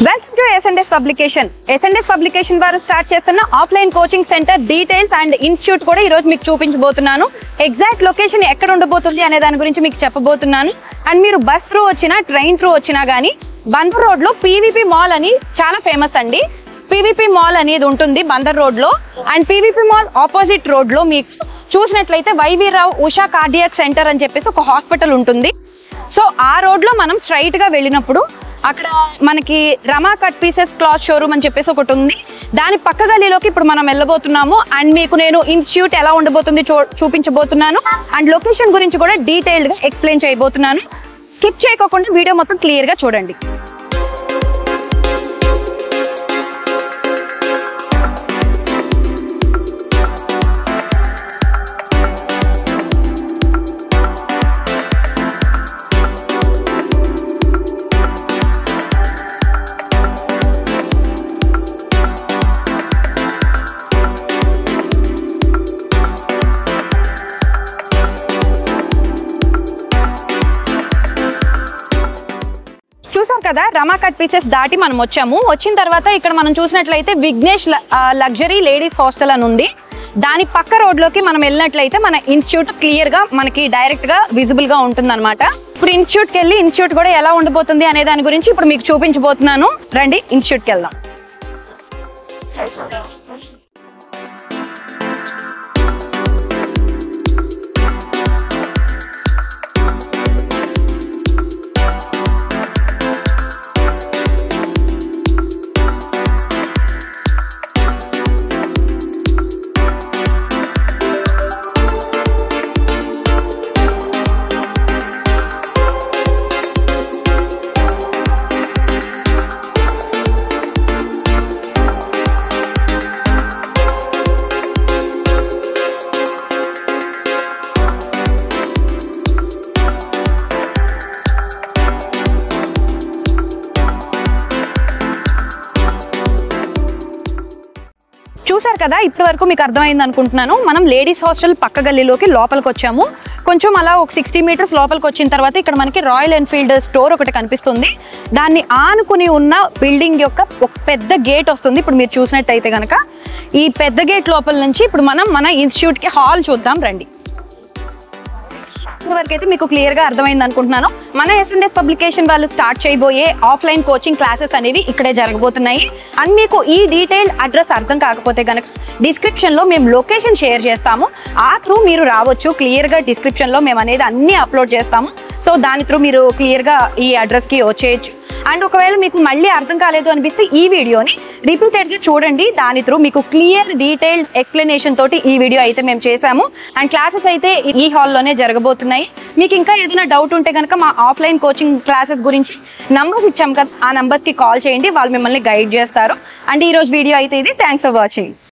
Welcome to SNS publication. SNS publication వారు start చేస్తున్న offline coaching centre details and institute కూడా ఈ రోజు మీకు చూపించబోతున్నాను. ఎగ్జాక్ట్ లొకేషన్ ఎక్కడ ఉండబోతుంది అనే దాని గురించి మీకు చెప్పబోతున్నాను. అండ్ మీరు బస్ త్రూ వచ్చినా ట్రైన్ త్రూ వచ్చినా కానీ బందర్ రోడ్ లో పీవీపీ మాల్ అని చాలా ఫేమస్ అండి. పీవీపీ మాల్ అనేది ఉంటుంది బందర్ రోడ్ లో. And PVP mall opposite road లో మీకు చూసినట్లయితే వైవీరావు ఉషా కార్డియాక్ సెంటర్ అని చెప్పేసి ఒక హాస్పిటల్ ఉంటుంది. సో ఆ రోడ్ లో మనం స్ట్రైట్ గా వెళ్ళినప్పుడు అక్కడ మనకి రమా కట్ పీసెస్ క్లాత్ షోరూమ్ అని చెప్పేసి ఒకటి ఉంది. దాని పక్క గల్లీలోకి ఇప్పుడు మనం వెళ్ళబోతున్నాము. అండ్ మీకు నేను ఇన్స్టిట్యూట్ ఎలా ఉండబోతుంది చూపించబోతున్నాను. అండ్ లొకేషన్ గురించి కూడా డీటెయిల్డ్ గా ఎక్స్ప్లెయిన్ చేయబోతున్నాను. స్కిప్ చేయకుండా వీడియో మొత్తం క్లియర్ గా చూడండి. కదా రమా కట్ పీసెస్ దాటి మనం వచ్చాము. వచ్చిన తర్వాత ఇక్కడ మనం చూసినట్లయితే విఘ్నేష్ లగ్జరీ లేడీస్ హాస్టల్ అని ఉంది. దాని పక్క రోడ్ లోకి మనం వెళ్ళినట్లయితే మన ఇన్స్టిట్యూట్ క్లియర్ గా మనకి డైరెక్ట్ గా విజిబుల్ గా ఉంటుంది అనమాట. ఇప్పుడు ఇన్స్టిట్యూట్ కి వెళ్ళి ఇన్స్టిట్యూట్ కూడా ఎలా ఉండబోతుంది అనే దాని గురించి ఇప్పుడు మీకు చూపించబోతున్నాను. రండి ఇన్స్టిట్యూట్ కి వెళ్దాం. చూసారు కదా, ఇప్పటి వరకు మీకు అర్థమైంది అనుకుంటున్నాను. మనం లేడీస్ హాస్టల్ పక్క గల్లీలోకి లోపలికి వచ్చాము. కొంచెం అలా ఒక 60 మీటర్స్ లోపలికి వచ్చిన తర్వాత ఇక్కడ మనకి రాయల్ ఎన్ఫీల్డ్ స్టోర్ ఒకటి కనిపిస్తుంది. దాన్ని ఆనుకుని ఉన్న బిల్డింగ్ యొక్క ఒక పెద్ద గేట్ వస్తుంది. ఇప్పుడు మీరు చూసినట్టయితే కనుక ఈ పెద్ద గేట్ లోపల నుంచి ఇప్పుడు మనం మన ఇన్స్టిట్యూట్ కి హాల్ చూద్దాం రండి. వరకు అయితే మీకు క్లియర్ గా అర్థమైంది అనుకుంటున్నాను. మన ఎస్ఎన్ఎస్ పబ్లికేషన్ వాళ్ళు స్టార్ట్ చేయబోయే ఆఫ్లైన్ కోచింగ్ క్లాసెస్ అనేవి ఇక్కడే జరగబోతున్నాయి. అండ్ మీకు ఈ డీటెయిల్ అడ్రస్ అర్థం కాకపోతే కనుక డిస్క్రిప్షన్ లో మేము లొకేషన్ షేర్ చేస్తాము. ఆ త్రూ మీరు రావచ్చు. క్లియర్ గా డిస్క్రిప్షన్ లో మేము అనేది అన్ని అప్లోడ్ చేస్తాము. సో దాని త్రూ మీరు క్లియర్ గా ఈ అడ్రస్ కి వచ్చేయచ్చు. అండ్ ఒకవేళ మీకు మళ్ళీ అర్థం కాలేదు అనిపిస్తే ఈ వీడియోని రిపీటెడ్ గా చూడండి. దాని త్రూ మీకు క్లియర్ డీటెయిల్డ్ ఎక్స్ప్లెనేషన్ తోటి ఈ వీడియో అయితే మేము చేసాము. అండ్ క్లాసెస్ అయితే ఈ హాల్లోనే జరగబోతున్నాయి. మీకు ఇంకా ఏదైనా డౌట్ ఉంటే కనుక మా ఆఫ్లైన్ కోచింగ్ క్లాసెస్ గురించి నంబర్స్ ఇచ్చాం కదా, ఆ నంబర్స్ కి కాల్ చేయండి. వాళ్ళు మిమ్మల్ని గైడ్ చేస్తారు. అండ్ ఈ రోజు వీడియో అయితే ఇది. Thanks for watching.